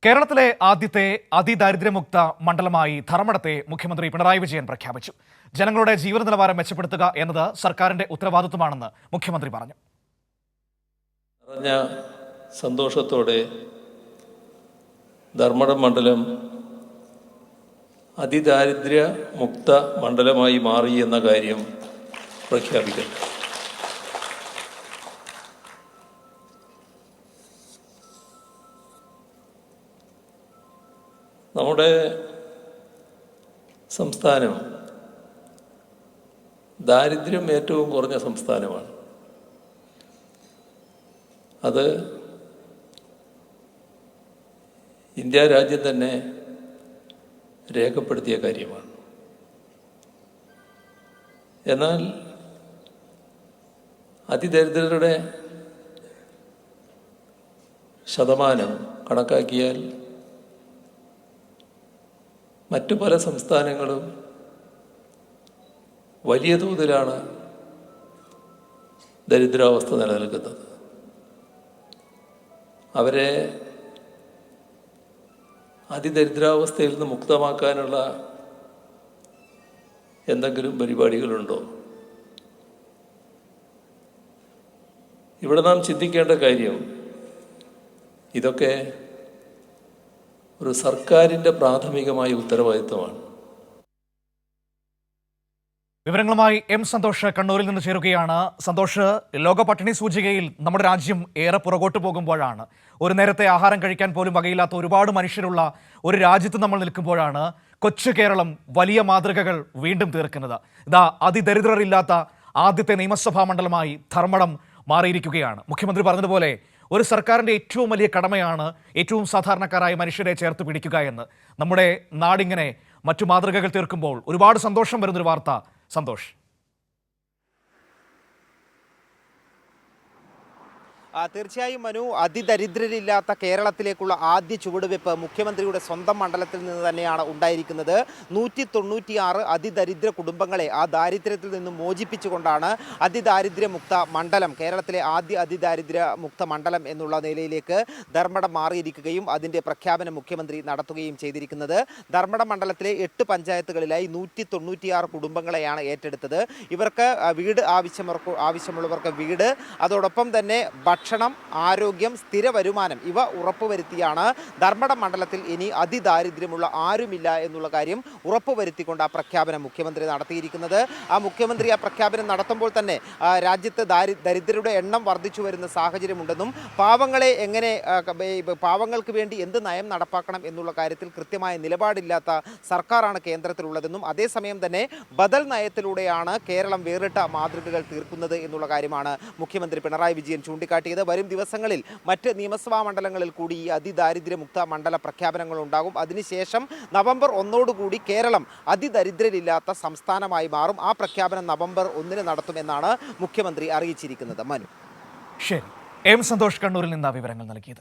കേരളത്തിലെ ആദ്യത്തെ അതിദാരിദ്ര്യമുക്ത മണ്ഡലമായി ധർമ്മടത്തെ മുഖ്യമന്ത്രി പിണറായി വിജയൻ പ്രഖ്യാപിച്ചു. ജനങ്ങളുടെ ജീവിത നിലവാരം മെച്ചപ്പെടുത്തുക എന്നത് സർക്കാരിന്റെ ഉത്തരവാദിത്വമാണെന്ന് മുഖ്യമന്ത്രി പറഞ്ഞു. നിറഞ്ഞ സന്തോഷത്തോടെ ധർമ്മടം മണ്ഡലം അതിദാരിദ്ര്യ മുക്ത മണ്ഡലമായി മാറി എന്ന കാര്യം പ്രഖ്യാപിക്കട്ടെ. നമ്മുടെ സംസ്ഥാനം ദാരിദ്ര്യം ഏറ്റവും കുറഞ്ഞ സംസ്ഥാനമാണ്. അത് ഇന്ത്യ രാജ്യം തന്നെ രേഖപ്പെടുത്തിയ കാര്യമാണ്. എന്നാൽ അതിദരിദ്രരുടെ ശതമാനം കണക്കാക്കിയാൽ മറ്റു പല സംസ്ഥാനങ്ങളും വലിയ തോതിലാണ് ദരിദ്രാവസ്ഥ നിലനിൽക്കുന്നത്. അവരെ അതിദരിദ്രാവസ്ഥയിൽ നിന്ന് മുക്തമാക്കാനുള്ള എന്തെങ്കിലും പരിപാടികളുണ്ടോ? ഇവിടെ നാം ചിന്തിക്കേണ്ട കാര്യം, ഇതൊക്കെ ഒരു സർക്കാരിൻ്റെ പ്രാഥമികമായ ഉത്തരവാദിത്തമാണ്. വിവരങ്ങളുമായി എം സന്തോഷ് കണ്ണൂരിൽ നിന്ന് ചേരുകയാണ്. സന്തോഷ്, ലോക പട്ടിണി സൂചികയിൽ നമ്മുടെ രാജ്യം ഏറെ പുറകോട്ട് പോകുമ്പോഴാണ്, ഒരു നേരത്തെ ആഹാരം കഴിക്കാൻ പോലും വകയില്ലാത്ത ഒരുപാട് മനുഷ്യരുള്ള ഒരു രാജ്യത്ത് നമ്മൾ നിൽക്കുമ്പോഴാണ് കൊച്ചു കേരളം വലിയ മാതൃകകൾ വീണ്ടും തീർക്കുന്നത്. ഇതാ അതിദരിദ്രരില്ലാത്ത ആദ്യത്തെ നിയമസഭാ മണ്ഡലമായി ധർമ്മടം മാറിയിരിക്കുകയാണ്. മുഖ്യമന്ത്രി പറഞ്ഞതുപോലെ ഒരു സർക്കാരിൻ്റെ ഏറ്റവും വലിയ കടമയാണ് ഏറ്റവും സാധാരണക്കാരായ മനുഷ്യരെ ചേർത്ത് പിടിക്കുക എന്ന്. നമ്മുടെ നാടിങ്ങനെ മറ്റു മാതൃകകൾ തീർക്കുമ്പോൾ ഒരുപാട് സന്തോഷം വരുന്നൊരു വാർത്ത. സന്തോഷ്, തീർച്ചയായും മനു, അതിദരിദ്രരില്ലാത്ത കേരളത്തിലേക്കുള്ള ആദ്യ ചുവടുവെപ്പ് മുഖ്യമന്ത്രിയുടെ സ്വന്തം മണ്ഡലത്തിൽ നിന്ന് തന്നെയാണ് ഉണ്ടായിരിക്കുന്നത്. 196 അതിദരിദ്ര കുടുംബങ്ങളെ ആ ദാരിദ്ര്യത്തിൽ നിന്നും മോചിപ്പിച്ചുകൊണ്ടാണ് അതിദാരിദ്ര്യമുക്ത മണ്ഡലം, കേരളത്തിലെ ആദ്യ അതിദാരിദ്ര്യമുക്ത മണ്ഡലം എന്നുള്ള നിലയിലേക്ക് ധർമ്മടം മാറിയിരിക്കുകയും അതിൻ്റെ പ്രഖ്യാപനം മുഖ്യമന്ത്രി നടത്തുകയും ചെയ്തിരിക്കുന്നത്. ധർമ്മടം മണ്ഡലത്തിലെ 8 പഞ്ചായത്തുകളിലായി 196 കുടുംബങ്ങളെയാണ് ഏറ്റെടുത്തത്. ഇവർക്ക് വീട് ആവശ്യമുള്ളവർക്ക് വീട്, അതോടൊപ്പം തന്നെ ഭക്ഷണം, ആരോഗ്യം, സ്ഥിര വരുമാനം ഇവ ഉറപ്പുവരുത്തിയാണ് ധർമ്മടം മണ്ഡലത്തിൽ ഇനി അതിദാരിദ്ര്യമുള്ള ആരുമില്ല എന്നുള്ള കാര്യം ഉറപ്പുവരുത്തിക്കൊണ്ട് ആ പ്രഖ്യാപനം മുഖ്യമന്ത്രി നടത്തിയിരിക്കുന്നത്. മുഖ്യമന്ത്രി ആ പ്രഖ്യാപനം നടത്തുമ്പോൾ തന്നെ രാജ്യത്ത് ദരിദ്രരുടെ എണ്ണം വർദ്ധിച്ചു വരുന്ന സാഹചര്യമുണ്ടെന്നും പാവങ്ങളെ എങ്ങനെ പാവങ്ങൾക്ക് വേണ്ടി എന്ത് നയം നടപ്പാക്കണം എന്നുള്ള കാര്യത്തിൽ കൃത്യമായ നിലപാടില്ലാത്ത സർക്കാരാണ് കേന്ദ്രത്തിലുള്ളതെന്നും അതേസമയം തന്നെ ബദൽ നയത്തിലൂടെയാണ് കേരളം വേറിട്ട മാതൃകകൾ തീർക്കുന്നത് എന്നുള്ള കാര്യമാണ് മുഖ്യമന്ത്രി പിണറായി വിജയൻ ചൂണ്ടിക്കാട്ടിയത്. വരും ദിവസങ്ങളിൽ മറ്റ് നിയമസഭാ മണ്ഡലങ്ങളിൽ കൂടി ഈ അതിദാരിദ്ര്യമുക്ത മണ്ഡല പ്രഖ്യാപനങ്ങൾ ഉണ്ടാകും. അതിനുശേഷം നവംബർ 1 കേരളം അതിദരിദ്രരില്ലാത്ത സംസ്ഥാനമായി മാറും. ആ പ്രഖ്യാപനം നവംബർ 1 നടത്തുമെന്നാണ് മുഖ്യമന്ത്രി അറിയിച്ചിരിക്കുന്നത്. മനു, ശരി. എം സന്തോഷ് കണ്ണൂരിൽ നിന്ന് വിവരങ്ങൾ നൽകിയത്.